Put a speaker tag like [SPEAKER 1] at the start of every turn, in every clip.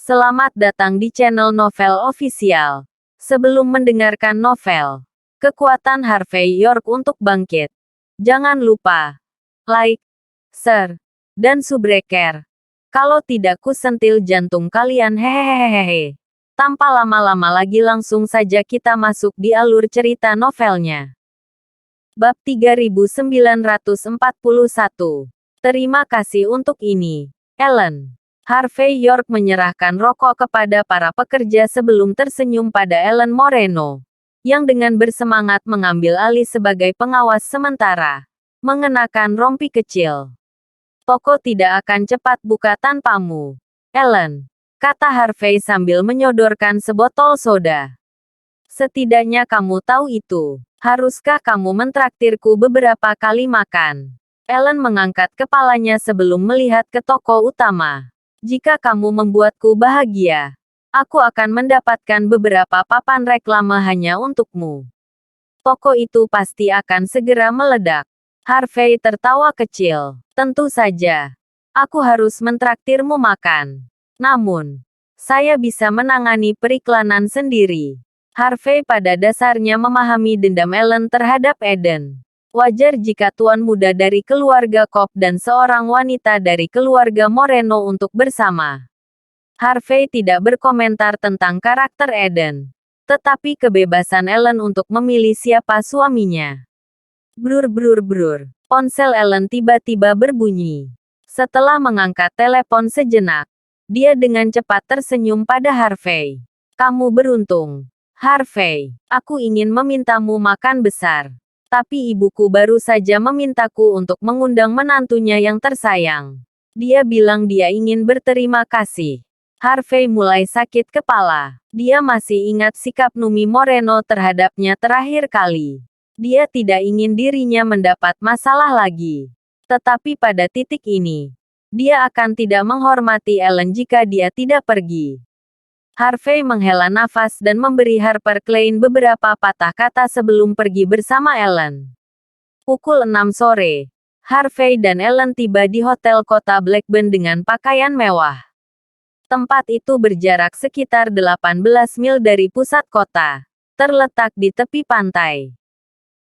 [SPEAKER 1] Selamat datang di channel Novel Official. Sebelum mendengarkan novel Kekuatan Harvey York untuk Bangkit, jangan lupa like, share, dan subscribe. Kalau tidak kusentil jantung kalian hehehehe. Tanpa lama-lama lagi langsung saja kita masuk di alur cerita novelnya. Bab 3941. Terima kasih untuk ini, Ellen. Harvey York menyerahkan rokok kepada para pekerja sebelum tersenyum pada Ellen Moreno, yang dengan bersemangat mengambil alih sebagai pengawas sementara, mengenakan rompi kecil. Toko tidak akan cepat buka tanpamu, Ellen, kata Harvey sambil menyodorkan sebotol soda. Setidaknya kamu tahu itu. Haruskah kamu mentraktirku beberapa kali makan? Ellen mengangkat kepalanya sebelum melihat ke toko utama. Jika kamu membuatku bahagia, aku akan mendapatkan beberapa papan reklame hanya untukmu. Toko itu pasti akan segera meledak. Harvey tertawa kecil. Tentu saja. Aku harus mentraktirmu makan. Namun, saya bisa menangani periklanan sendiri. Harvey pada dasarnya memahami dendam Ellen terhadap Eden. Wajar jika tuan muda dari keluarga Cobb dan seorang wanita dari keluarga Moreno untuk bersama. Harvey tidak berkomentar tentang karakter Eden, tetapi kebebasan Ellen untuk memilih siapa suaminya. Brur brur brur. Ponsel Ellen tiba-tiba berbunyi. Setelah mengangkat telepon sejenak, dia dengan cepat tersenyum pada Harvey. Kamu beruntung, Harvey. Aku ingin memintamu makan besar. Tapi ibuku baru saja memintaku untuk mengundang menantunya yang tersayang. Dia bilang dia ingin berterima kasih. Harvey mulai sakit kepala. Dia masih ingat sikap Numi Moreno terhadapnya terakhir kali. Dia tidak ingin dirinya mendapat masalah lagi. Tetapi pada titik ini, dia akan tidak menghormati Ellen jika dia tidak pergi. Harvey menghela nafas dan memberi Harper Klein beberapa patah kata sebelum pergi bersama Ellen. Pukul 6 sore, Harvey dan Ellen tiba di hotel kota Blackburn dengan pakaian mewah. Tempat itu berjarak sekitar 18 mil dari pusat kota, terletak di tepi pantai.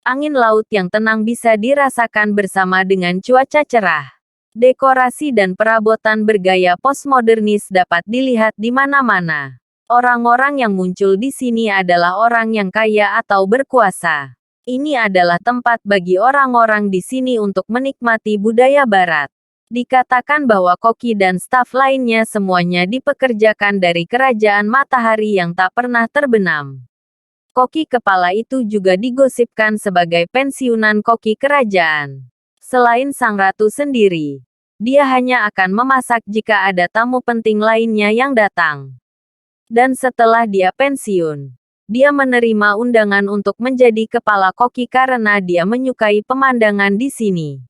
[SPEAKER 1] Angin laut yang tenang bisa dirasakan bersama dengan cuaca cerah. Dekorasi dan perabotan bergaya postmodernis dapat dilihat di mana-mana. Orang-orang yang muncul di sini adalah orang yang kaya atau berkuasa. Ini adalah tempat bagi orang-orang di sini untuk menikmati budaya barat. Dikatakan bahwa koki dan staf lainnya semuanya dipekerjakan dari kerajaan matahari yang tak pernah terbenam. Koki kepala itu juga digosipkan sebagai pensiunan koki kerajaan. Selain sang ratu sendiri, dia hanya akan memasak jika ada tamu penting lainnya yang datang. Dan setelah dia pensiun, dia menerima undangan untuk menjadi kepala koki karena dia menyukai pemandangan di sini.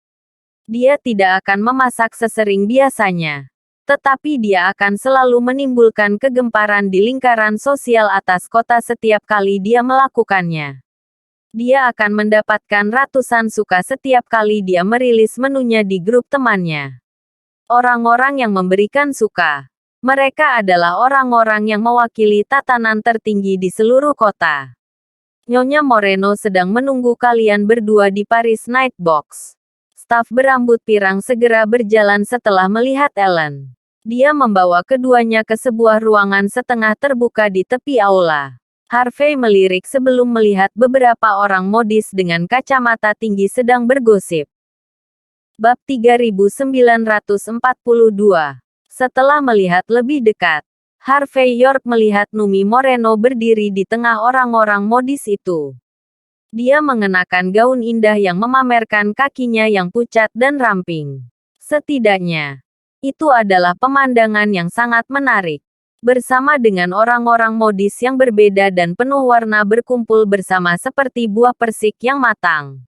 [SPEAKER 1] Dia tidak akan memasak sesering biasanya, tetapi dia akan selalu menimbulkan kegemparan di lingkaran sosial atas kota setiap kali dia melakukannya. Dia akan mendapatkan ratusan suka setiap kali dia merilis menunya di grup temannya. Orang-orang yang memberikan suka. Mereka adalah orang-orang yang mewakili tatanan tertinggi di seluruh kota. Nyonya Moreno sedang menunggu kalian berdua di Paris Night Box. Staf berambut pirang segera berjalan setelah melihat Ellen. Dia membawa keduanya ke sebuah ruangan setengah terbuka di tepi aula. Harvey melirik sebelum melihat beberapa orang modis dengan kacamata tinggi sedang bergosip. Bab 3942. Setelah melihat lebih dekat, Harvey York melihat Numi Moreno berdiri di tengah orang-orang modis itu. Dia mengenakan gaun indah yang memamerkan kakinya yang pucat dan ramping. Setidaknya, itu adalah pemandangan yang sangat menarik. Bersama dengan orang-orang modis yang berbeda dan penuh warna berkumpul bersama seperti buah persik yang matang.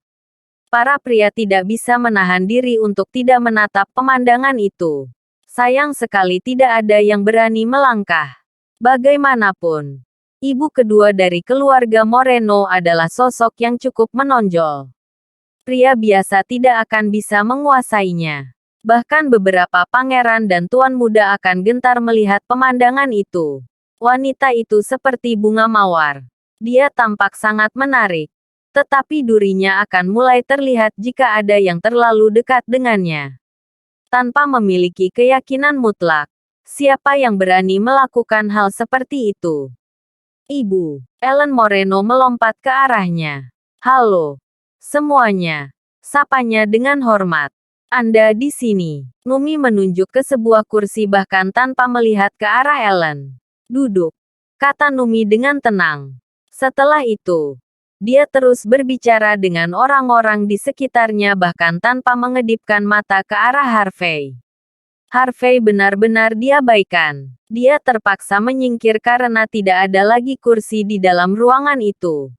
[SPEAKER 1] Para pria tidak bisa menahan diri untuk tidak menatap pemandangan itu. Sayang sekali tidak ada yang berani melangkah. Bagaimanapun, ibu kedua dari keluarga Moreno adalah sosok yang cukup menonjol. Pria biasa tidak akan bisa menguasainya. Bahkan beberapa pangeran dan tuan muda akan gentar melihat pemandangan itu. Wanita itu seperti bunga mawar. Dia tampak sangat menarik. Tetapi durinya akan mulai terlihat jika ada yang terlalu dekat dengannya. Tanpa memiliki keyakinan mutlak, siapa yang berani melakukan hal seperti itu? Ibu, Ellen Moreno melompat ke arahnya. Halo, semuanya. Sapanya dengan hormat. Anda di sini. Numi menunjuk ke sebuah kursi bahkan tanpa melihat ke arah Ellen. Duduk, kata Numi dengan tenang. Setelah itu, dia terus berbicara dengan orang-orang di sekitarnya bahkan tanpa mengedipkan mata ke arah Harvey. Harvey benar-benar diabaikan. Dia terpaksa menyingkir karena tidak ada lagi kursi di dalam ruangan itu.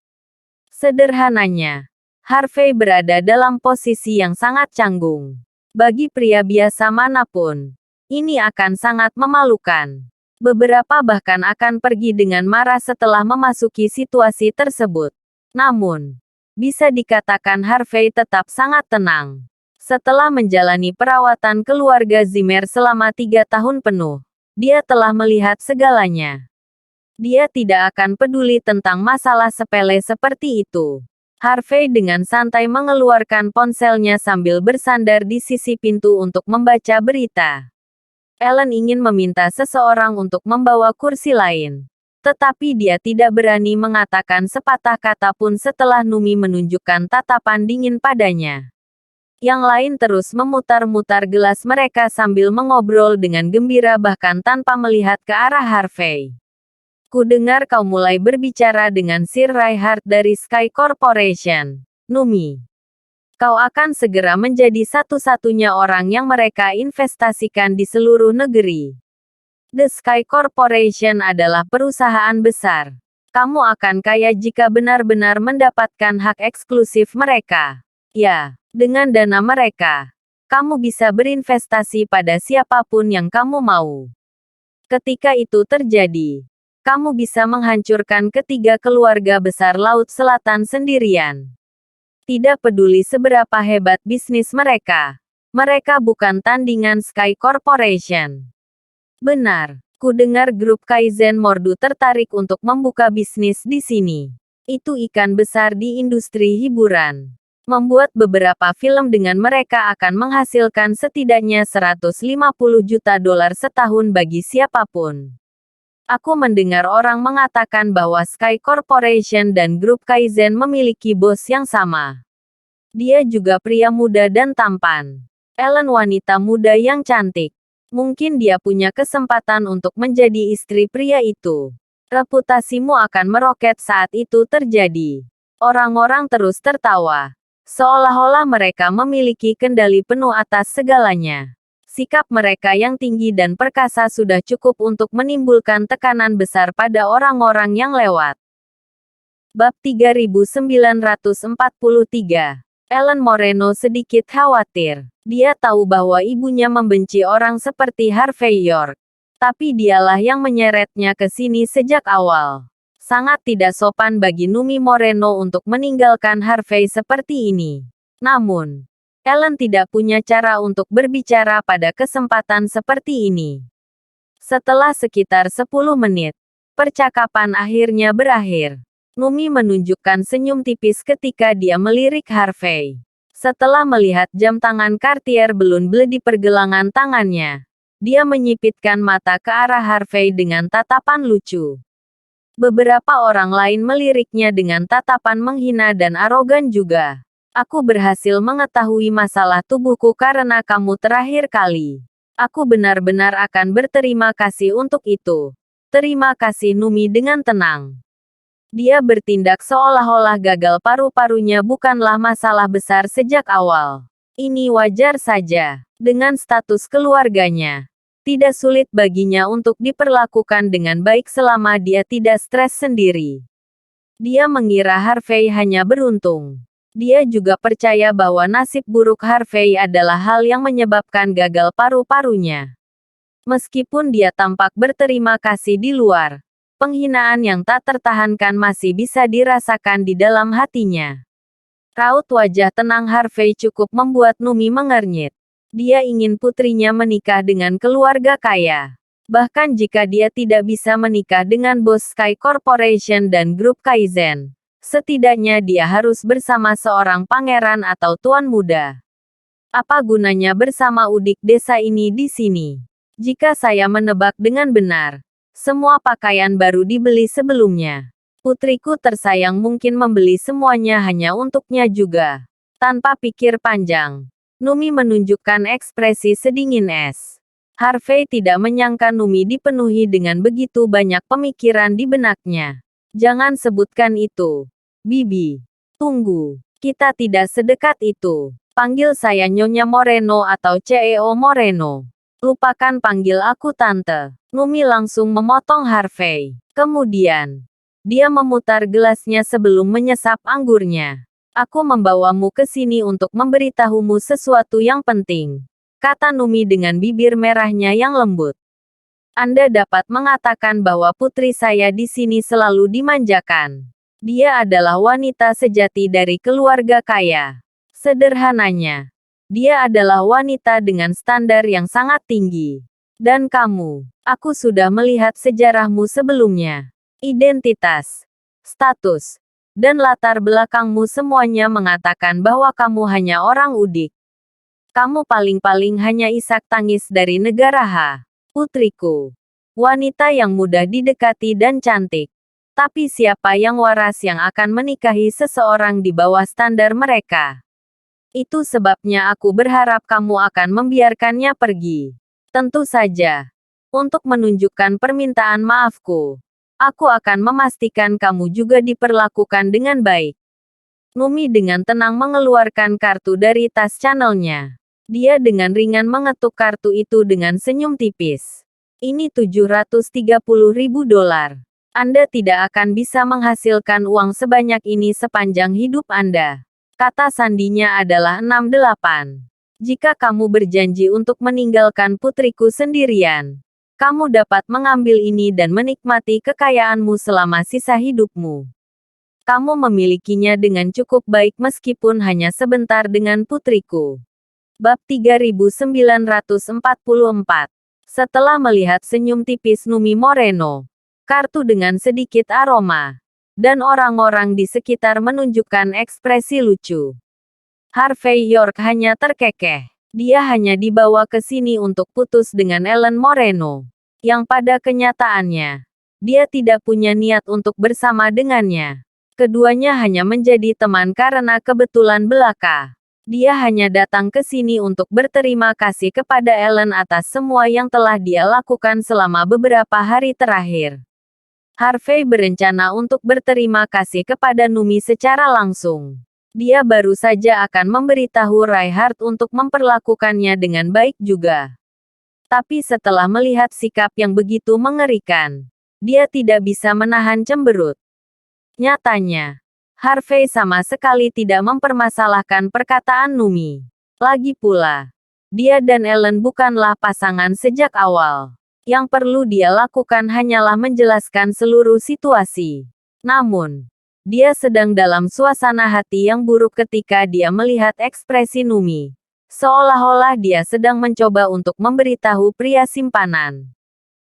[SPEAKER 1] Sederhananya, Harvey berada dalam posisi yang sangat canggung. Bagi pria biasa manapun, ini akan sangat memalukan. Beberapa bahkan akan pergi dengan marah setelah memasuki situasi tersebut. Namun, bisa dikatakan Harvey tetap sangat tenang. Setelah menjalani perawatan keluarga Zimmer selama 3 tahun penuh, dia telah melihat segalanya. Dia tidak akan peduli tentang masalah sepele seperti itu. Harvey dengan santai mengeluarkan ponselnya sambil bersandar di sisi pintu untuk membaca berita. Ellen ingin meminta seseorang untuk membawa kursi lain. Tetapi dia tidak berani mengatakan sepatah kata pun setelah Numi menunjukkan tatapan dingin padanya. Yang lain terus memutar-mutar gelas mereka sambil mengobrol dengan gembira bahkan tanpa melihat ke arah Harvey. Kudengar kau mulai berbicara dengan Sir Reinhardt dari Sky Corporation. Numi. Kau akan segera menjadi satu-satunya orang yang mereka investasikan di seluruh negeri. The Sky Corporation adalah perusahaan besar. Kamu akan kaya jika benar-benar mendapatkan hak eksklusif mereka. Ya. Dengan dana mereka, kamu bisa berinvestasi pada siapapun yang kamu mau. Ketika itu terjadi, kamu bisa menghancurkan ketiga keluarga besar Laut Selatan sendirian. Tidak peduli seberapa hebat bisnis mereka. Mereka bukan tandingan Sky Corporation. Benar, kudengar grup Kaizen Mordu tertarik untuk membuka bisnis di sini. Itu ikan besar di industri hiburan. Membuat beberapa film dengan mereka akan menghasilkan setidaknya 150 juta dolar setahun bagi siapapun. Aku mendengar orang mengatakan bahwa Sky Corporation dan grup Kaizen memiliki bos yang sama. Dia juga pria muda dan tampan. Ellen wanita muda yang cantik. Mungkin dia punya kesempatan untuk menjadi istri pria itu. Reputasimu akan meroket saat itu terjadi. Orang-orang terus tertawa. Seolah-olah mereka memiliki kendali penuh atas segalanya. Sikap mereka yang tinggi dan perkasa sudah cukup untuk menimbulkan tekanan besar pada orang-orang yang lewat. Bab 3943. Ellen Moreno sedikit khawatir. Dia tahu bahwa ibunya membenci orang seperti Harvey York. Tapi dialah yang menyeretnya ke sini sejak awal. Sangat tidak sopan bagi Numi Moreno untuk meninggalkan Harvey seperti ini. Namun, Ellen tidak punya cara untuk berbicara pada kesempatan seperti ini. Setelah sekitar 10 menit, percakapan akhirnya berakhir. Numi menunjukkan senyum tipis ketika dia melirik Harvey. Setelah melihat jam tangan Cartier belum-belum di pergelangan tangannya, dia menyipitkan mata ke arah Harvey dengan tatapan lucu. Beberapa orang lain meliriknya dengan tatapan menghina dan arogan juga. Aku berhasil mengetahui masalah tubuhku karena kamu terakhir kali. Aku benar-benar akan berterima kasih untuk itu. Terima kasih Numi dengan tenang. Dia bertindak seolah-olah gagal paru-parunya bukanlah masalah besar sejak awal. Ini wajar saja. Dengan status keluarganya. Tidak sulit baginya untuk diperlakukan dengan baik selama dia tidak stres sendiri. Dia mengira Harvey hanya beruntung. Dia juga percaya bahwa nasib buruk Harvey adalah hal yang menyebabkan gagal paru-parunya. Meskipun dia tampak berterima kasih di luar, penghinaan yang tak tertahankan masih bisa dirasakan di dalam hatinya. Raut wajah tenang Harvey cukup membuat Numi mengernyit. Dia ingin putrinya menikah dengan keluarga kaya. Bahkan jika dia tidak bisa menikah dengan bos Sky Corporation dan grup Kaizen, setidaknya dia harus bersama seorang pangeran atau tuan muda. Apa gunanya bersama udik desa ini di sini? Jika saya menebak dengan benar, semua pakaian baru dibeli sebelumnya. Putriku tersayang mungkin membeli semuanya hanya untuknya juga. Tanpa pikir panjang, Numi menunjukkan ekspresi sedingin es. Harvey tidak menyangka Numi dipenuhi dengan begitu banyak pemikiran di benaknya. Jangan sebutkan itu. Bibi. Tunggu. Kita tidak sedekat itu. Panggil saya Nyonya Moreno atau CEO Moreno. Lupakan panggil aku Tante. Numi langsung memotong Harvey. Kemudian, dia memutar gelasnya sebelum menyesap anggurnya. Aku membawamu ke sini untuk memberitahumu sesuatu yang penting, kata Numi dengan bibir merahnya yang lembut. Anda dapat mengatakan bahwa putri saya di sini selalu dimanjakan. Dia adalah wanita sejati dari keluarga kaya. Sederhananya, dia adalah wanita dengan standar yang sangat tinggi. Dan kamu, aku sudah melihat sejarahmu sebelumnya. Identitas, status, dan latar belakangmu semuanya mengatakan bahwa kamu hanya orang udik. Kamu paling-paling hanya isak tangis dari negara H. Putriku. Wanita yang mudah didekati dan cantik. Tapi siapa yang waras yang akan menikahi seseorang di bawah standar mereka? Itu sebabnya aku berharap kamu akan membiarkannya pergi. Tentu saja. Untuk menunjukkan permintaan maafku, aku akan memastikan kamu juga diperlakukan dengan baik. Numi dengan tenang mengeluarkan kartu dari tas channelnya. Dia dengan ringan mengetuk kartu itu dengan senyum tipis. Ini $730.000. Anda tidak akan bisa menghasilkan uang sebanyak ini sepanjang hidup Anda. Kata sandinya adalah 68. Jika kamu berjanji untuk meninggalkan putriku sendirian, kamu dapat mengambil ini dan menikmati kekayaanmu selama sisa hidupmu. Kamu memilikinya dengan cukup baik meskipun hanya sebentar dengan putriku. Bab 3944. Setelah melihat senyum tipis Numi Moreno, kartu dengan sedikit aroma, dan orang-orang di sekitar menunjukkan ekspresi lucu, Harvey York hanya terkekeh. Dia hanya dibawa ke sini untuk putus dengan Ellen Moreno, yang pada kenyataannya, dia tidak punya niat untuk bersama dengannya. Keduanya hanya menjadi teman karena kebetulan belaka. Dia hanya datang ke sini untuk berterima kasih kepada Ellen atas semua yang telah dia lakukan selama beberapa hari terakhir. Harvey berencana untuk berterima kasih kepada Numi secara langsung. Dia baru saja akan memberitahu Reinhardt untuk memperlakukannya dengan baik juga. Tapi setelah melihat sikap yang begitu mengerikan, dia tidak bisa menahan cemberut. Nyatanya, Harvey sama sekali tidak mempermasalahkan perkataan Numi. Lagi pula, dia dan Ellen bukanlah pasangan sejak awal. Yang perlu dia lakukan hanyalah menjelaskan seluruh situasi. Namun, dia sedang dalam suasana hati yang buruk ketika dia melihat ekspresi Numi. Seolah-olah dia sedang mencoba untuk memberitahu pria simpanan.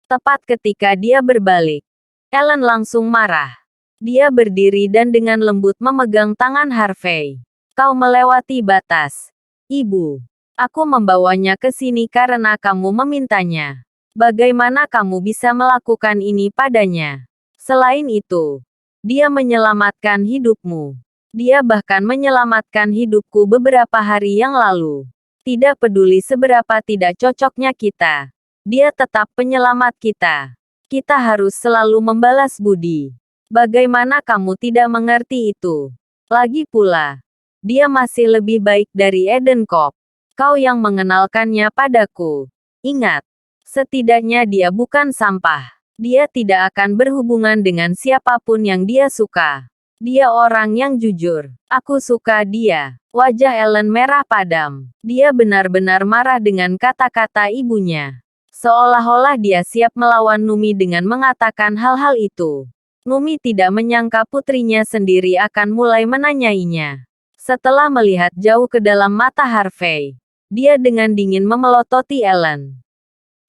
[SPEAKER 1] Tepat ketika dia berbalik, Ellen langsung marah. Dia berdiri dan dengan lembut memegang tangan Harvey. Kau melewati batas. Ibu, aku membawanya ke sini karena kamu memintanya. Bagaimana kamu bisa melakukan ini padanya? Selain itu, dia menyelamatkan hidupmu. Dia bahkan menyelamatkan hidupku beberapa hari yang lalu. Tidak peduli seberapa tidak cocoknya kita, dia tetap penyelamat kita. Kita harus selalu membalas budi. Bagaimana kamu tidak mengerti itu? Lagi pula, dia masih lebih baik dari Eden Cobb. Kau yang mengenalkannya padaku. Ingat, setidaknya dia bukan sampah. Dia tidak akan berhubungan dengan siapapun yang dia suka. Dia orang yang jujur. Aku suka dia. Wajah Ellen merah padam. Dia benar-benar marah dengan kata-kata ibunya. Seolah-olah dia siap melawan Numi dengan mengatakan hal-hal itu. Numi tidak menyangka putrinya sendiri akan mulai menanyainya. Setelah melihat jauh ke dalam mata Harvey, Dia dengan dingin memelototi Ellen.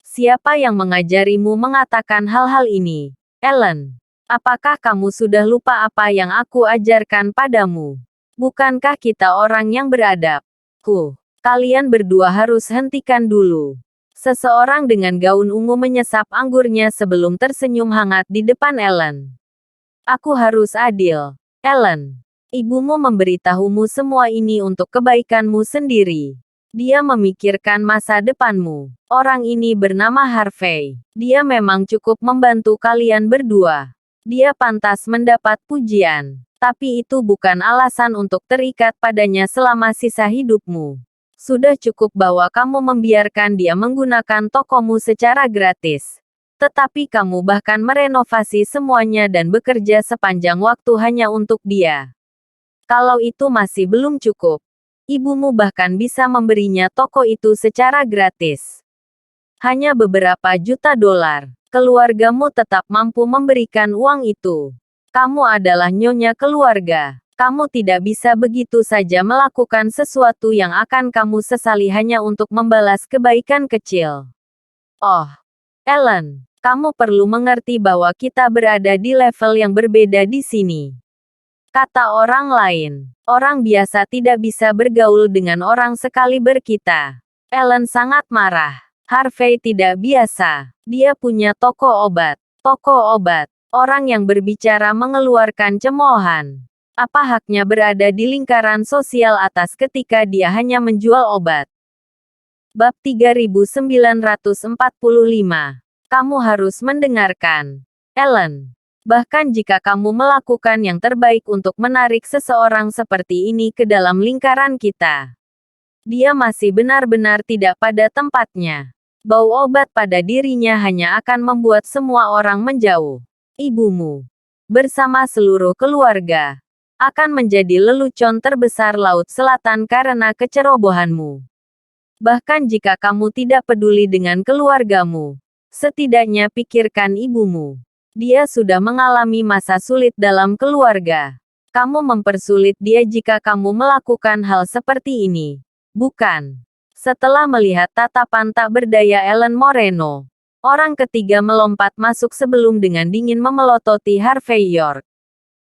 [SPEAKER 1] Siapa yang mengajarimu mengatakan hal-hal ini? Ellen, apakah kamu sudah lupa apa yang aku ajarkan padamu? Bukankah kita orang yang beradab? Kalian berdua harus hentikan dulu. Seseorang dengan gaun ungu menyesap anggurnya sebelum tersenyum hangat di depan Ellen. Aku harus adil. Ellen, ibumu memberitahumu semua ini untuk kebaikanmu sendiri. Dia memikirkan masa depanmu. Orang ini bernama Harvey. Dia memang cukup membantu kalian berdua. Dia pantas mendapat pujian. Tapi itu bukan alasan untuk terikat padanya selama sisa hidupmu. Sudah cukup bahwa kamu membiarkan dia menggunakan tokomu secara gratis. Tetapi kamu bahkan merenovasi semuanya dan bekerja sepanjang waktu hanya untuk dia. Kalau itu masih belum cukup, ibumu bahkan bisa memberinya toko itu secara gratis. Hanya beberapa juta dolar, keluargamu tetap mampu memberikan uang itu. Kamu adalah nyonya keluarga. Kamu tidak bisa begitu saja melakukan sesuatu yang akan kamu sesali hanya untuk membalas kebaikan kecil. Oh, Ellen, kamu perlu mengerti bahwa kita berada di level yang berbeda di sini. Kata orang lain, orang biasa tidak bisa bergaul dengan orang sekaliber kita. Ellen sangat marah. Harvey tidak biasa. Dia punya toko obat. Toko obat. Orang yang berbicara mengeluarkan cemoohan. Apa haknya berada di lingkaran sosial atas ketika dia hanya menjual obat? Bab 3945. Kamu harus mendengarkan. Ellen. Bahkan jika kamu melakukan yang terbaik untuk menarik seseorang seperti ini ke dalam lingkaran kita, dia masih benar-benar tidak pada tempatnya. Bau obat pada dirinya hanya akan membuat semua orang menjauh. Ibumu, bersama seluruh keluarga, akan menjadi lelucon terbesar Laut Selatan karena kecerobohanmu. Bahkan jika kamu tidak peduli dengan keluargamu, setidaknya pikirkan ibumu. Dia sudah mengalami masa sulit dalam keluarga. Kamu mempersulit dia jika kamu melakukan hal seperti ini. Bukan. Setelah melihat tatapan tak berdaya Ellen Moreno, orang ketiga melompat masuk sebelum dengan dingin memelototi Harvey York.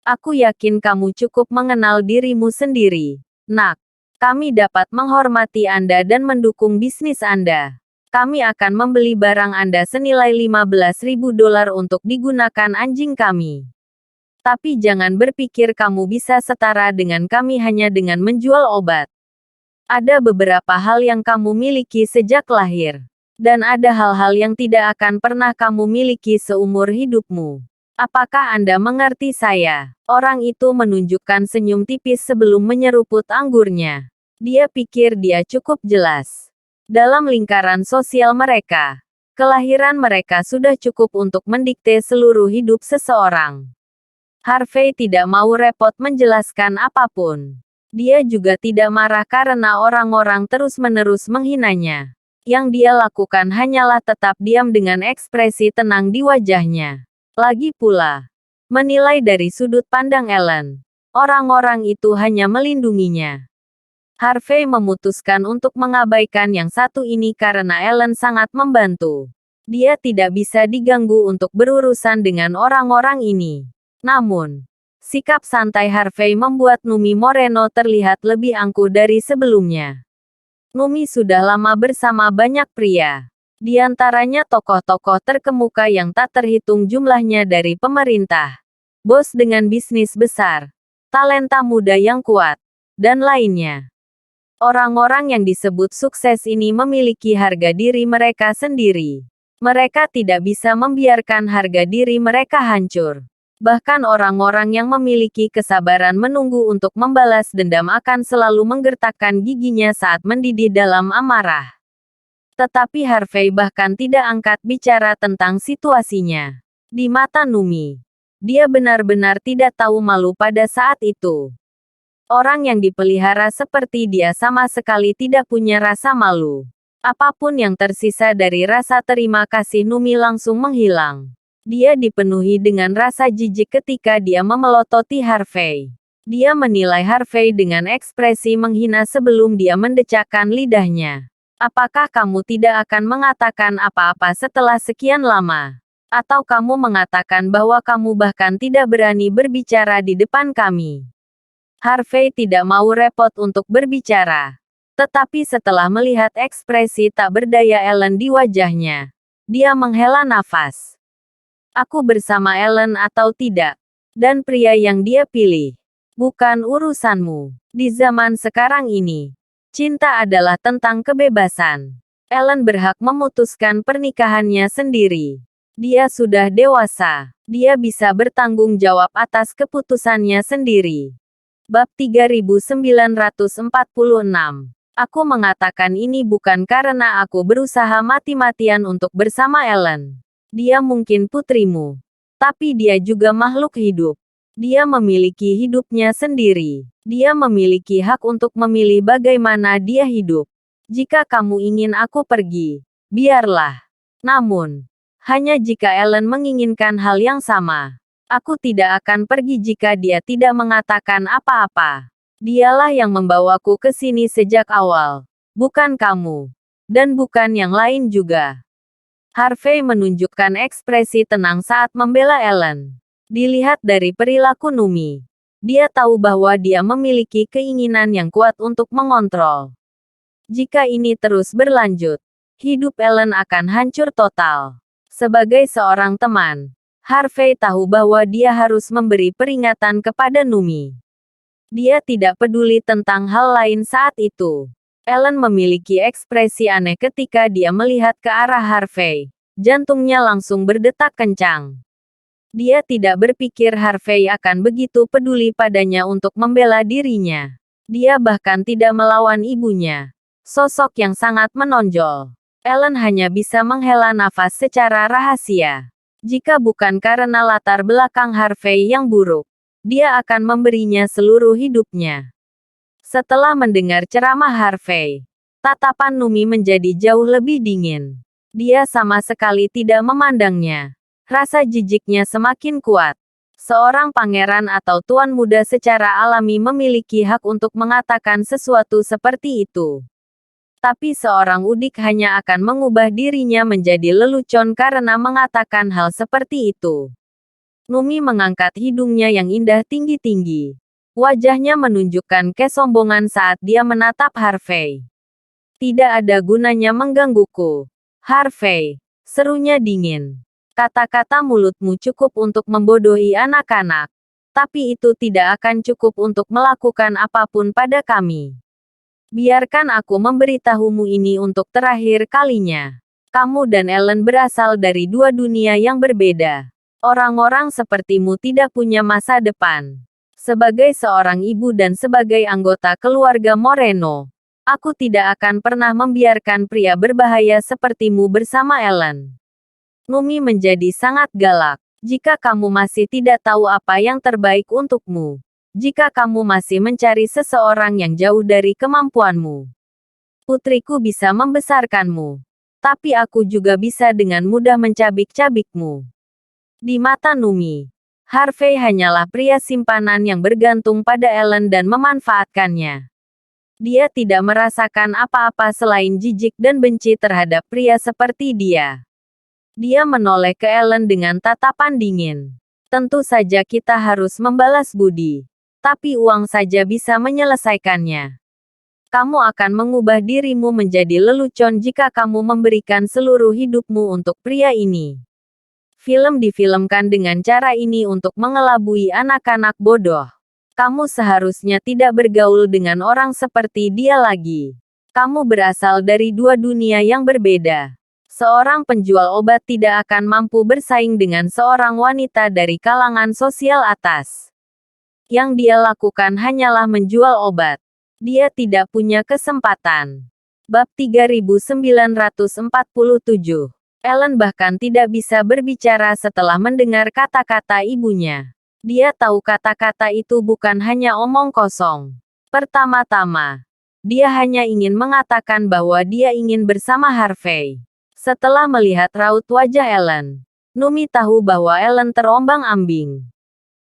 [SPEAKER 1] Aku yakin kamu cukup mengenal dirimu sendiri. Nak, kami dapat menghormati Anda dan mendukung bisnis Anda. Kami akan membeli barang Anda senilai 15.000 dolar untuk digunakan anjing kami. Tapi jangan berpikir kamu bisa setara dengan kami hanya dengan menjual obat. Ada beberapa hal yang kamu miliki sejak lahir. Dan ada hal-hal yang tidak akan pernah kamu miliki seumur hidupmu. Apakah Anda mengerti saya? Orang itu menunjukkan senyum tipis sebelum menyeruput anggurnya. Dia pikir dia cukup jelas. Dalam lingkaran sosial mereka, kelahiran mereka sudah cukup untuk mendikte seluruh hidup seseorang. Harvey tidak mau repot menjelaskan apapun. Dia juga tidak marah karena orang-orang terus-menerus menghinanya. Yang dia lakukan hanyalah tetap diam dengan ekspresi tenang di wajahnya. Lagi pula, menilai dari sudut pandang Ellen, orang-orang itu hanya melindunginya. Harvey memutuskan untuk mengabaikan yang satu ini karena Ellen sangat membantu. Dia tidak bisa diganggu untuk berurusan dengan orang-orang ini. Namun, sikap santai Harvey membuat Numi Moreno terlihat lebih angkuh dari sebelumnya. Numi sudah lama bersama banyak pria. Di antaranya tokoh-tokoh terkemuka yang tak terhitung jumlahnya dari pemerintah, bos dengan bisnis besar, talenta muda yang kuat, dan lainnya. Orang-orang yang disebut sukses ini memiliki harga diri mereka sendiri. Mereka tidak bisa membiarkan harga diri mereka hancur. Bahkan orang-orang yang memiliki kesabaran menunggu untuk membalas dendam akan selalu menggertakkan giginya saat mendidih dalam amarah. Tetapi Harvey bahkan tidak angkat bicara tentang situasinya. Di mata Numi, dia benar-benar tidak tahu malu pada saat itu. Orang yang dipelihara seperti dia sama sekali tidak punya rasa malu. Apapun yang tersisa dari rasa terima kasih Numi langsung menghilang. Dia dipenuhi dengan rasa jijik ketika dia memelototi Harvey. Dia menilai Harvey dengan ekspresi menghina sebelum dia mendecakkan lidahnya. Apakah kamu tidak akan mengatakan apa-apa setelah sekian lama? Atau kamu mengatakan bahwa kamu bahkan tidak berani berbicara di depan kami? Harvey tidak mau repot untuk berbicara. Tetapi setelah melihat ekspresi tak berdaya Ellen di wajahnya, dia menghela nafas. Aku bersama Ellen atau tidak? Dan pria yang dia pilih. Bukan urusanmu. Di zaman sekarang ini, cinta adalah tentang kebebasan. Ellen berhak memutuskan pernikahannya sendiri. Dia sudah dewasa. Dia bisa bertanggung jawab atas keputusannya sendiri. Bab 3946. Aku mengatakan ini bukan karena aku berusaha mati-matian untuk bersama Ellen. Dia mungkin putrimu. Tapi dia juga makhluk hidup. Dia memiliki hidupnya sendiri. Dia memiliki hak untuk memilih bagaimana dia hidup. Jika kamu ingin aku pergi, biarlah. Namun, hanya jika Ellen menginginkan hal yang sama. Aku tidak akan pergi jika dia tidak mengatakan apa-apa. Dialah yang membawaku ke sini sejak awal. Bukan kamu. Dan bukan yang lain juga. Harvey menunjukkan ekspresi tenang saat membela Ellen. Dilihat dari perilaku Numi, dia tahu bahwa dia memiliki keinginan yang kuat untuk mengontrol. Jika ini terus berlanjut, hidup Ellen akan hancur total. Sebagai seorang teman, Harvey tahu bahwa dia harus memberi peringatan kepada Numi. Dia tidak peduli tentang hal lain saat itu. Ellen memiliki ekspresi aneh ketika dia melihat ke arah Harvey. Jantungnya langsung berdetak kencang. Dia tidak berpikir Harvey akan begitu peduli padanya untuk membela dirinya. Dia bahkan tidak melawan ibunya. Sosok yang sangat menonjol. Ellen hanya bisa menghela nafas secara rahasia. Jika bukan karena latar belakang Harvey yang buruk, dia akan memberinya seluruh hidupnya. Setelah mendengar ceramah Harvey, tatapan Numi menjadi jauh lebih dingin. Dia sama sekali tidak memandangnya. Rasa jijiknya semakin kuat. Seorang pangeran atau tuan muda secara alami memiliki hak untuk mengatakan sesuatu seperti itu. Tapi seorang udik hanya akan mengubah dirinya menjadi lelucon karena mengatakan hal seperti itu. Numi mengangkat hidungnya yang indah tinggi-tinggi. Wajahnya menunjukkan kesombongan saat dia menatap Harvey. Tidak ada gunanya menggangguku. Harvey, serunya dingin. Kata-kata mulutmu cukup untuk membodohi anak-anak. Tapi itu tidak akan cukup untuk melakukan apapun pada kami. Biarkan aku memberitahumu ini untuk terakhir kalinya. Kamu dan Ellen berasal dari dua dunia yang berbeda. Orang-orang sepertimu tidak punya masa depan. Sebagai seorang ibu dan sebagai anggota keluarga Moreno, aku tidak akan pernah membiarkan pria berbahaya sepertimu bersama Ellen. Numi menjadi sangat galak. Jika kamu masih tidak tahu apa yang terbaik untukmu. Jika kamu masih mencari seseorang yang jauh dari kemampuanmu. Putriku bisa membesarkanmu. Tapi aku juga bisa dengan mudah mencabik-cabikmu. Di mata Numi, Harvey hanyalah pria simpanan yang bergantung pada Ellen dan memanfaatkannya. Dia tidak merasakan apa-apa selain jijik dan benci terhadap pria seperti dia. Dia menoleh ke Ellen dengan tatapan dingin. Tentu saja kita harus membalas budi. Tapi uang saja bisa menyelesaikannya. Kamu akan mengubah dirimu menjadi lelucon jika kamu memberikan seluruh hidupmu untuk pria ini. Film difilmkan dengan cara ini untuk mengelabui anak-anak bodoh. Kamu seharusnya tidak bergaul dengan orang seperti dia lagi. Kamu berasal dari dua dunia yang berbeda. Seorang penjual obat tidak akan mampu bersaing dengan seorang wanita dari kalangan sosial atas. Yang dia lakukan hanyalah menjual obat. Dia tidak punya kesempatan. Bab 3947. Ellen bahkan tidak bisa berbicara setelah mendengar kata-kata ibunya. Dia tahu kata-kata itu bukan hanya omong kosong. Pertama-tama, dia hanya ingin mengatakan bahwa dia ingin bersama Harvey. Setelah melihat raut wajah Ellen, Numi tahu bahwa Ellen terombang-ambing.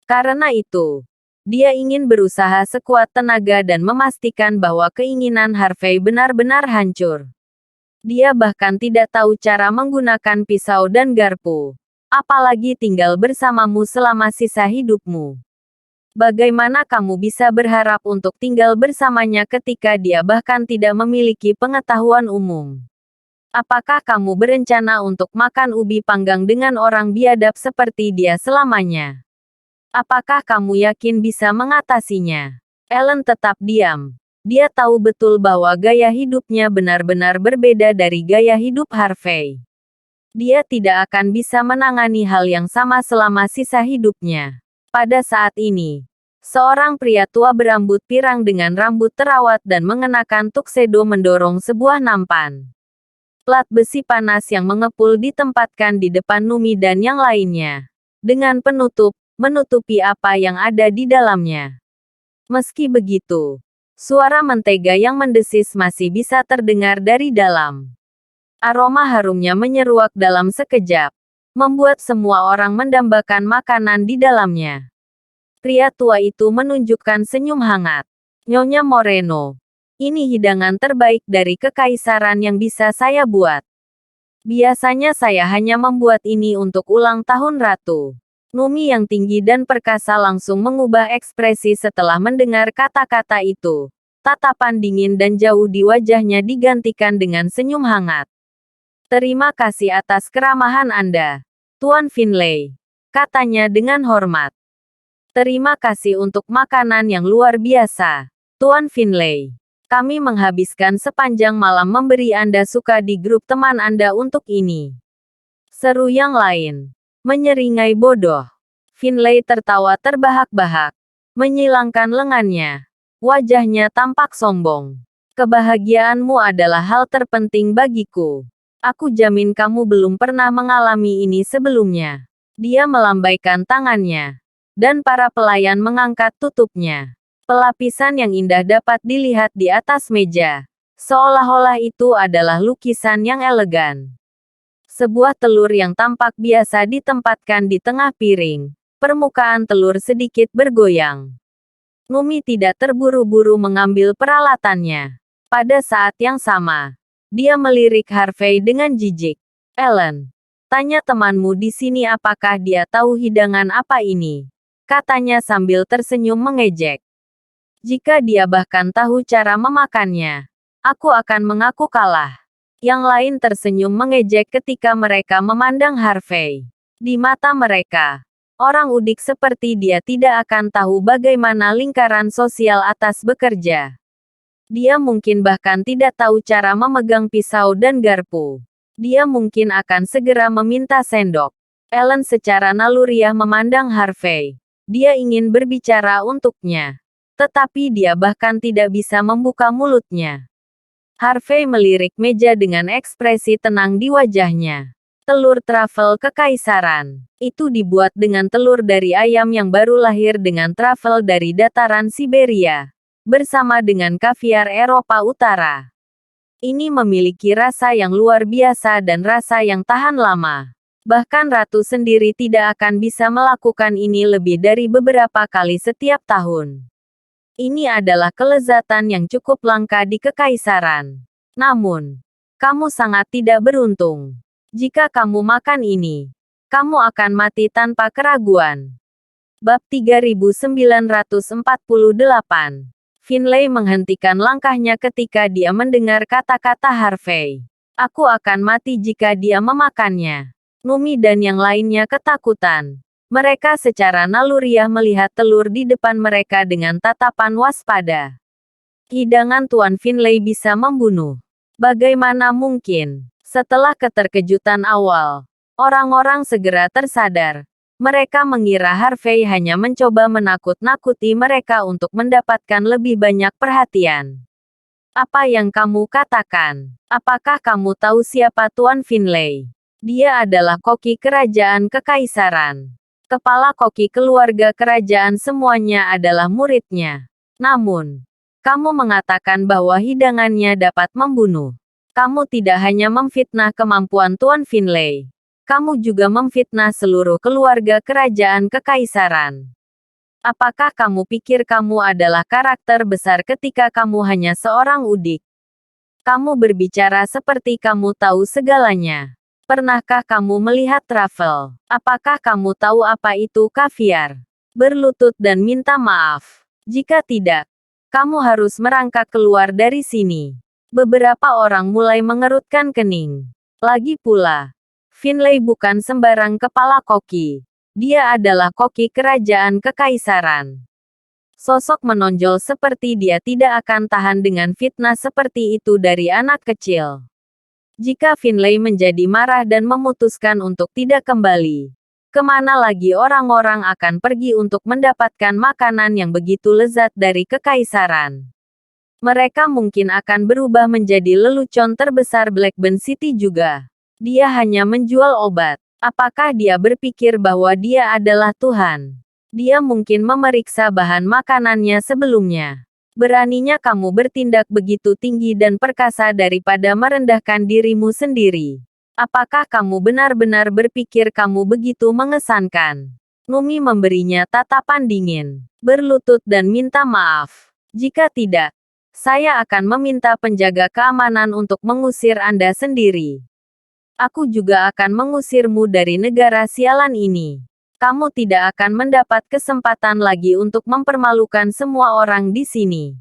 [SPEAKER 1] Karena itu, Dia ingin berusaha sekuat tenaga dan memastikan bahwa keinginan Harvey benar-benar hancur. Dia bahkan tidak tahu cara menggunakan pisau dan garpu. Apalagi tinggal bersamamu selama sisa hidupmu. Bagaimana kamu bisa berharap untuk tinggal bersamanya ketika dia bahkan tidak memiliki pengetahuan umum? Apakah kamu berencana untuk makan ubi panggang dengan orang biadab seperti dia selamanya? Apakah kamu yakin bisa mengatasinya? Ellen tetap diam. Dia tahu betul bahwa gaya hidupnya benar-benar berbeda dari gaya hidup Harvey. Dia tidak akan bisa menangani hal yang sama selama sisa hidupnya. Pada saat ini, seorang pria tua berambut pirang dengan rambut terawat dan mengenakan tuxedo mendorong sebuah nampan. Plat besi panas yang mengepul ditempatkan di depan Numi dan yang lainnya. Dengan penutup, menutupi apa yang ada di dalamnya. Meski begitu, suara mentega yang mendesis masih bisa terdengar dari dalam. Aroma harumnya menyeruak dalam sekejap, membuat semua orang mendambakan makanan di dalamnya. Pria tua itu menunjukkan senyum hangat. Nyonya Moreno, ini hidangan terbaik dari kekaisaran yang bisa saya buat. Biasanya saya hanya membuat ini untuk ulang tahun Ratu. Numi yang tinggi dan perkasa langsung mengubah ekspresi setelah mendengar kata-kata itu. Tatapan dingin dan jauh di wajahnya digantikan dengan senyum hangat. Terima kasih atas keramahan Anda, Tuan Finlay, katanya dengan hormat. Terima kasih untuk makanan yang luar biasa, Tuan Finlay. Kami menghabiskan sepanjang malam memberi Anda suka di grup teman Anda untuk ini. Seru yang lain. Menyeringai bodoh. Finlay tertawa terbahak-bahak. Menyilangkan lengannya. Wajahnya tampak sombong. Kebahagiaanmu adalah hal terpenting bagiku. Aku jamin kamu belum pernah mengalami ini sebelumnya. Dia melambaikan tangannya. Dan para pelayan mengangkat tutupnya. Pelapisan yang indah dapat dilihat di atas meja. Seolah-olah itu adalah lukisan yang elegan. Sebuah telur yang tampak biasa ditempatkan di tengah piring. Permukaan telur sedikit bergoyang. Numi tidak terburu-buru mengambil peralatannya. Pada saat yang sama, dia melirik Harvey dengan jijik. Ellen, tanya temanmu di sini apakah dia tahu hidangan apa ini? Katanya sambil tersenyum mengejek. Jika dia bahkan tahu cara memakannya, aku akan mengaku kalah. Yang lain tersenyum mengejek ketika mereka memandang Harvey. Di mata mereka, orang udik seperti dia tidak akan tahu bagaimana lingkaran sosial atas bekerja. Dia mungkin bahkan tidak tahu cara memegang pisau dan garpu. Dia mungkin akan segera meminta sendok. Ellen secara naluriah memandang Harvey. Dia ingin berbicara untuknya. Tetapi dia bahkan tidak bisa membuka mulutnya. Harvey melirik meja dengan ekspresi tenang di wajahnya. Telur trafel kekaisaran. Itu dibuat dengan telur dari ayam yang baru lahir dengan trafel dari dataran Siberia. Bersama dengan kaviar Eropa Utara. Ini memiliki rasa yang luar biasa dan rasa yang tahan lama. Bahkan Ratu sendiri tidak akan bisa melakukan ini lebih dari beberapa kali setiap tahun. Ini adalah kelezatan yang cukup langka di kekaisaran. Namun, kamu sangat tidak beruntung. Jika kamu makan ini, kamu akan mati tanpa keraguan. Bab 3948. Finlay menghentikan langkahnya ketika dia mendengar kata-kata Harvey. Aku akan mati jika dia memakannya. Numi dan yang lainnya ketakutan. Mereka secara naluriah melihat telur di depan mereka dengan tatapan waspada. Hidangan Tuan Finlay bisa membunuh. Bagaimana mungkin? Setelah keterkejutan awal, orang-orang segera tersadar. Mereka mengira Harvey hanya mencoba menakut-nakuti mereka untuk mendapatkan lebih banyak perhatian. Apa yang kamu katakan? Apakah kamu tahu siapa Tuan Finlay? Dia adalah koki kerajaan kekaisaran. Kepala koki keluarga kerajaan semuanya adalah muridnya. Namun, kamu mengatakan bahwa hidangannya dapat membunuh. Kamu tidak hanya memfitnah kemampuan Tuan Finlay. Kamu juga memfitnah seluruh keluarga kerajaan kekaisaran. Apakah kamu pikir kamu adalah karakter besar ketika kamu hanya seorang udik? Kamu berbicara seperti kamu tahu segalanya. Pernahkah kamu melihat truffle? Apakah kamu tahu apa itu kaviar? Berlutut dan minta maaf. Jika tidak, kamu harus merangkak keluar dari sini. Beberapa orang mulai mengerutkan kening. Lagi pula, Finlay bukan sembarang kepala koki. Dia adalah koki kerajaan kekaisaran. Sosok menonjol seperti dia tidak akan tahan dengan fitnah seperti itu dari anak kecil. Jika Finlay menjadi marah dan memutuskan untuk tidak kembali, kemana lagi orang-orang akan pergi untuk mendapatkan makanan yang begitu lezat dari kekaisaran? Mereka mungkin akan berubah menjadi lelucon terbesar Blackburn City juga. Dia hanya menjual obat. Apakah dia berpikir bahwa dia adalah Tuhan? Dia mungkin memeriksa bahan makanannya sebelumnya. Beraninya kamu bertindak begitu tinggi dan perkasa daripada merendahkan dirimu sendiri. Apakah kamu benar-benar berpikir kamu begitu mengesankan? Numi memberinya tatapan dingin, berlutut dan minta maaf. Jika tidak, saya akan meminta penjaga keamanan untuk mengusir Anda sendiri. Aku juga akan mengusirmu dari negara sialan ini. Kamu tidak akan mendapat kesempatan lagi untuk mempermalukan semua orang di sini.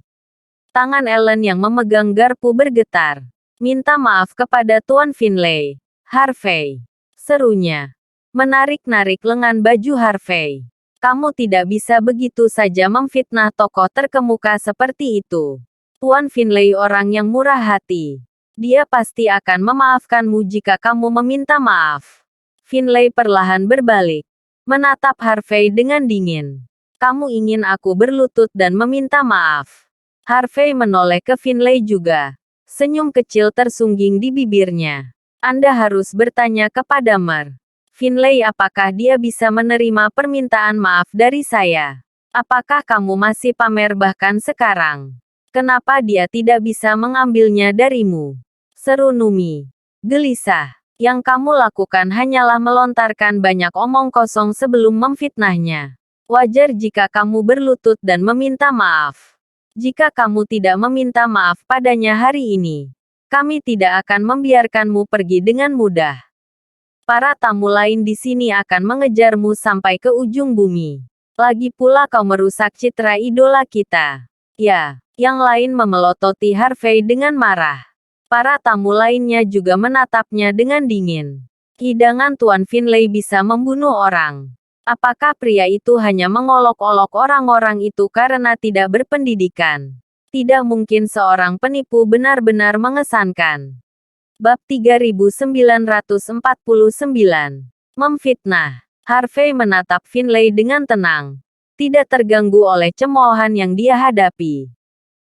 [SPEAKER 1] Tangan Ellen yang memegang garpu bergetar. Minta maaf kepada Tuan Finlay, Harvey. Serunya. Menarik-narik lengan baju Harvey. Kamu tidak bisa begitu saja memfitnah tokoh terkemuka seperti itu. Tuan Finlay orang yang murah hati. Dia pasti akan memaafkanmu jika kamu meminta maaf. Finlay perlahan berbalik. Menatap Harvey dengan dingin. Kamu ingin aku berlutut dan meminta maaf. Harvey menoleh ke Finlay juga. Senyum kecil tersungging di bibirnya. Anda harus bertanya kepada Mer. Finlay, apakah dia bisa menerima permintaan maaf dari saya? Apakah kamu masih pamer bahkan sekarang? Kenapa dia tidak bisa mengambilnya darimu? Seru Numi. Gelisah. Yang kamu lakukan hanyalah melontarkan banyak omong kosong sebelum memfitnahnya. Wajar jika kamu berlutut dan meminta maaf. Jika kamu tidak meminta maaf padanya hari ini, kami tidak akan membiarkanmu pergi dengan mudah. Para tamu lain di sini akan mengejarmu sampai ke ujung bumi. Lagi pula kau merusak citra idola kita. Ya. Yang lain memelototi Harvey dengan marah. Para tamu lainnya juga menatapnya dengan dingin. Hidangan Tuan Finlay bisa membunuh orang. Apakah pria itu hanya mengolok-olok orang-orang itu karena tidak berpendidikan? Tidak mungkin seorang penipu benar-benar mengesankan. Bab 3949. Memfitnah. Harvey menatap Finlay dengan tenang. Tidak terganggu oleh cemoohan yang dia hadapi.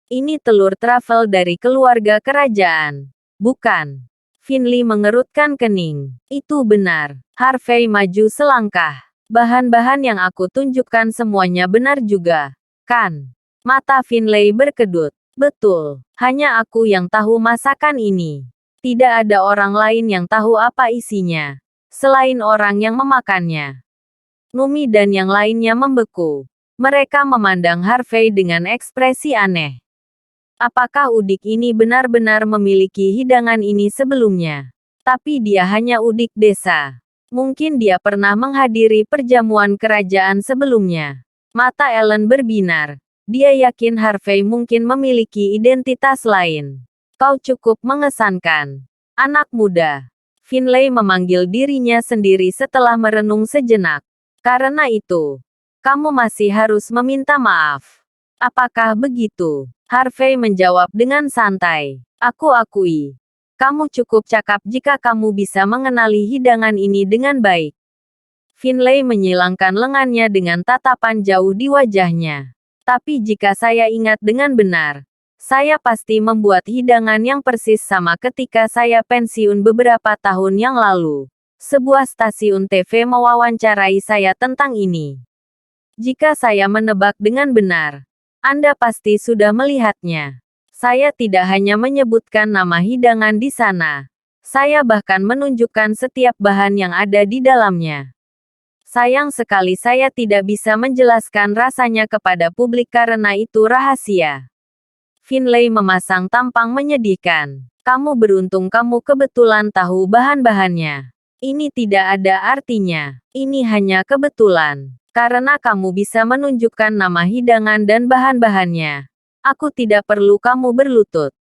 [SPEAKER 1] Ini telur truffle dari keluarga kerajaan. Bukan. Finlay mengerutkan kening. Itu benar. Harvey maju selangkah. Bahan-bahan yang aku tunjukkan semuanya benar juga. Kan? Mata Finlay berkedut. Betul. Hanya aku yang tahu masakan ini. Tidak ada orang lain yang tahu apa isinya. Selain orang yang memakannya. Numi dan yang lainnya membeku. Mereka memandang Harvey dengan ekspresi aneh. Apakah udik ini benar-benar memiliki hidangan ini sebelumnya? Tapi dia hanya udik desa. Mungkin dia pernah menghadiri perjamuan kerajaan sebelumnya. Mata Ellen berbinar. Dia yakin Harvey mungkin memiliki identitas lain. Kau cukup mengesankan. Anak muda. Finlay memanggil dirinya sendiri setelah merenung sejenak. Karena itu, kamu masih harus meminta maaf. Apakah begitu? Harvey menjawab dengan santai. Aku akui. Kamu cukup cakap jika kamu bisa mengenali hidangan ini dengan baik. Finlay menyilangkan lengannya dengan tatapan jauh di wajahnya. Tapi jika saya ingat dengan benar, saya pasti membuat hidangan yang persis sama ketika saya pensiun beberapa tahun yang lalu. Sebuah stasiun TV mewawancarai saya tentang ini. Jika saya menebak dengan benar, Anda pasti sudah melihatnya. Saya tidak hanya menyebutkan nama hidangan di sana. Saya bahkan menunjukkan setiap bahan yang ada di dalamnya. Sayang sekali saya tidak bisa menjelaskan rasanya kepada publik karena itu rahasia. Finlay memasang tampang menyedihkan. Kamu beruntung kamu kebetulan tahu bahan-bahannya. Ini tidak ada artinya. Ini hanya kebetulan. Karena kamu bisa menunjukkan nama hidangan dan bahan-bahannya. Aku tidak perlu kamu berlutut.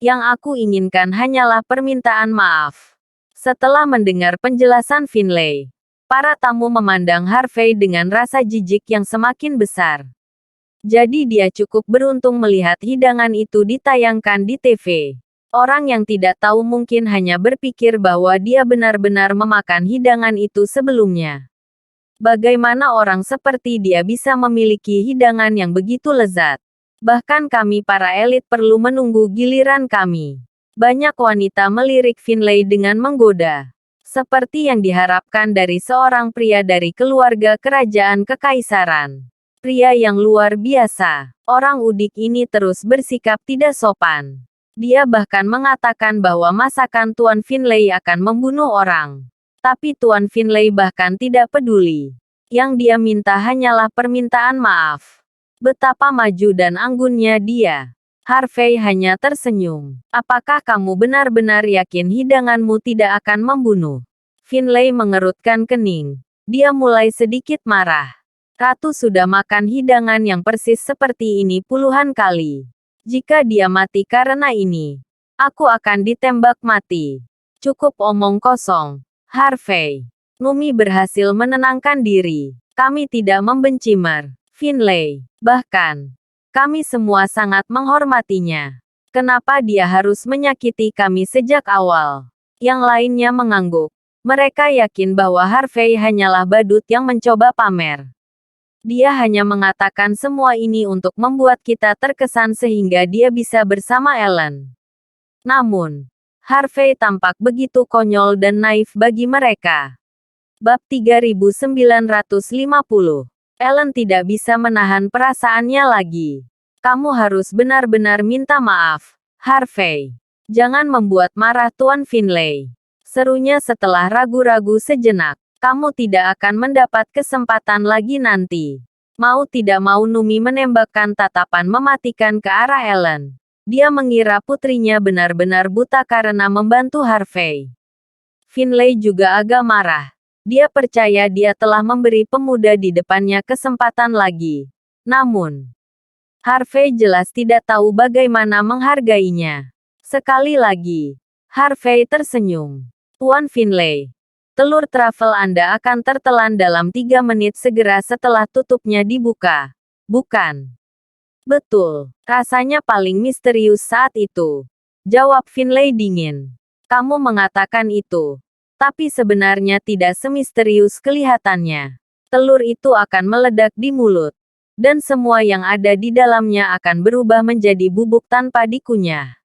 [SPEAKER 1] Yang aku inginkan hanyalah permintaan maaf. Setelah mendengar penjelasan Finlay, para tamu memandang Harvey dengan rasa jijik yang semakin besar. Jadi dia cukup beruntung melihat hidangan itu ditayangkan di TV. Orang yang tidak tahu mungkin hanya berpikir bahwa dia benar-benar memakan hidangan itu sebelumnya. Bagaimana orang seperti dia bisa memiliki hidangan yang begitu lezat? Bahkan kami para elit perlu menunggu giliran kami. Banyak wanita melirik Finlay dengan menggoda. Seperti yang diharapkan dari seorang pria dari keluarga kerajaan kekaisaran. Pria yang luar biasa. Orang udik ini terus bersikap tidak sopan. Dia bahkan mengatakan bahwa masakan Tuan Finlay akan membunuh orang. Tapi Tuan Finlay bahkan tidak peduli. Yang dia minta hanyalah permintaan maaf. Betapa maju dan anggunnya dia. Harvey hanya tersenyum. Apakah kamu benar-benar yakin hidanganmu tidak akan membunuh? Finlay mengerutkan kening. Dia mulai sedikit marah. Ratu sudah makan hidangan yang persis seperti ini puluhan kali. Jika dia mati karena ini, aku akan ditembak mati. Cukup omong kosong. Harvey. Numi berhasil menenangkan diri. Kami tidak membenci Finlay. Bahkan, kami semua sangat menghormatinya. Kenapa dia harus menyakiti kami sejak awal? Yang lainnya mengangguk. Mereka yakin bahwa Harvey hanyalah badut yang mencoba pamer. Dia hanya mengatakan semua ini untuk membuat kita terkesan sehingga dia bisa bersama Ellen. Namun, Harvey tampak begitu konyol dan naif bagi mereka. Bab 3950. Ellen tidak bisa menahan perasaannya lagi. Kamu harus benar-benar minta maaf, Harvey. Jangan membuat marah Tuan Finlay. Serunya setelah ragu-ragu sejenak. Kamu tidak akan mendapat kesempatan lagi nanti. Mau tidak mau Numi menembakkan tatapan mematikan ke arah Ellen. Dia mengira putrinya benar-benar buta karena membantu Harvey. Finlay juga agak marah. Dia percaya dia telah memberi pemuda di depannya kesempatan lagi. Namun, Harvey jelas tidak tahu bagaimana menghargainya. Sekali lagi, Harvey tersenyum. Tuan Finlay, telur truffle Anda akan tertelan dalam 3 menit segera setelah tutupnya dibuka. Bukan? Betul. Rasanya paling misterius saat itu. Jawab Finlay dingin. Kamu mengatakan itu. Tapi sebenarnya tidak semisterius kelihatannya. Telur itu akan meledak di mulut. Dan semua yang ada di dalamnya akan berubah menjadi bubuk tanpa dikunyah.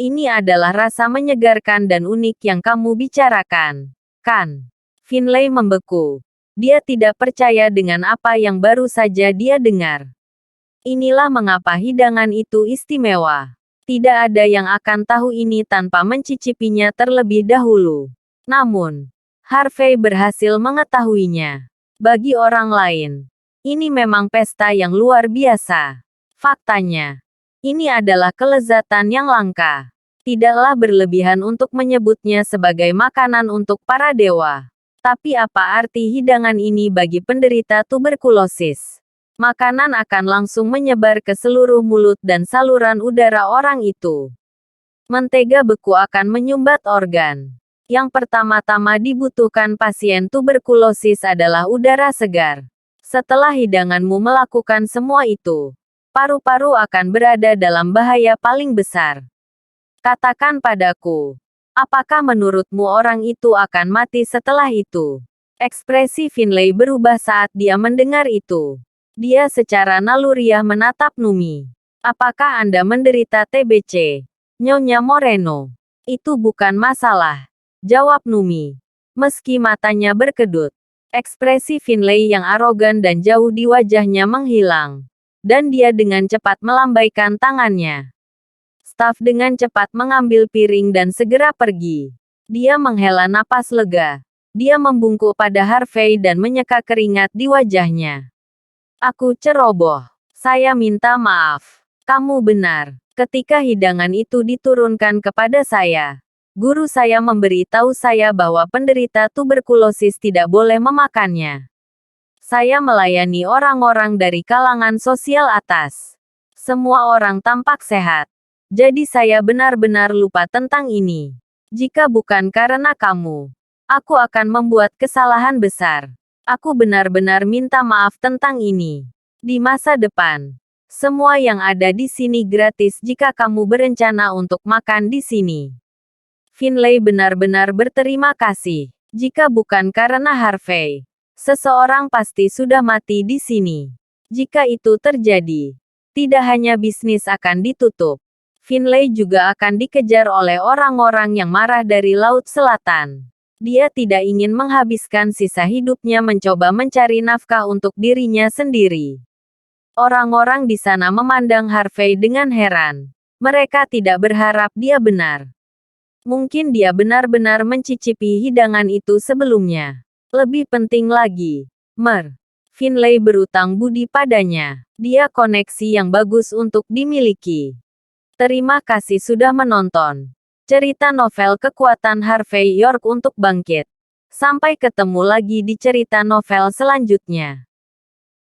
[SPEAKER 1] Ini adalah rasa menyegarkan dan unik yang kamu bicarakan, kan? Finlay membeku. Dia tidak percaya dengan apa yang baru saja dia dengar. Inilah mengapa hidangan itu istimewa. Tidak ada yang akan tahu ini tanpa mencicipinya terlebih dahulu. Namun, Harvey berhasil mengetahuinya. Bagi orang lain, ini memang pesta yang luar biasa. Faktanya, ini adalah kelezatan yang langka. Tidaklah berlebihan untuk menyebutnya sebagai makanan untuk para dewa. Tapi apa arti hidangan ini bagi penderita tuberkulosis? Makanan akan langsung menyebar ke seluruh mulut dan saluran udara orang itu. Mentega beku akan menyumbat organ. Yang pertama-tama dibutuhkan pasien tuberkulosis adalah udara segar. Setelah hidanganmu melakukan semua itu, paru-paru akan berada dalam bahaya paling besar. Katakan padaku, apakah menurutmu orang itu akan mati setelah itu? Ekspresi Finlay berubah saat dia mendengar itu. Dia secara naluriah menatap Numi. Apakah Anda menderita TBC? Nyonya Moreno. Itu bukan masalah. Jawab Numi. Meski matanya berkedut. Ekspresi Finlay yang arogan dan jauh di wajahnya menghilang. Dan dia dengan cepat melambaikan tangannya. Staf dengan cepat mengambil piring dan segera pergi. Dia menghela napas lega. Dia membungkuk pada Harvey dan menyeka keringat di wajahnya. Aku ceroboh. Saya minta maaf. Kamu benar. Ketika hidangan itu diturunkan kepada saya, guru saya memberi tahu saya bahwa penderita tuberkulosis tidak boleh memakannya. Saya melayani orang-orang dari kalangan sosial atas. Semua orang tampak sehat. Jadi saya benar-benar lupa tentang ini. Jika bukan karena kamu, aku akan membuat kesalahan besar. Aku benar-benar minta maaf tentang ini. Di masa depan, semua yang ada di sini gratis jika kamu berencana untuk makan di sini. Finlay benar-benar berterima kasih. Jika bukan karena Harvey, seseorang pasti sudah mati di sini. Jika itu terjadi, tidak hanya bisnis akan ditutup, Finlay juga akan dikejar oleh orang-orang yang marah dari Laut Selatan. Dia tidak ingin menghabiskan sisa hidupnya mencoba mencari nafkah untuk dirinya sendiri. Orang-orang di sana memandang Harvey dengan heran. Mereka tidak berharap dia benar. Mungkin dia benar-benar mencicipi hidangan itu sebelumnya. Lebih penting lagi, Finlay berutang budi padanya. Dia koneksi yang bagus untuk dimiliki. Terima kasih sudah menonton. Cerita novel Kekuatan Harvey York untuk Bangkit. Sampai ketemu lagi di cerita novel selanjutnya.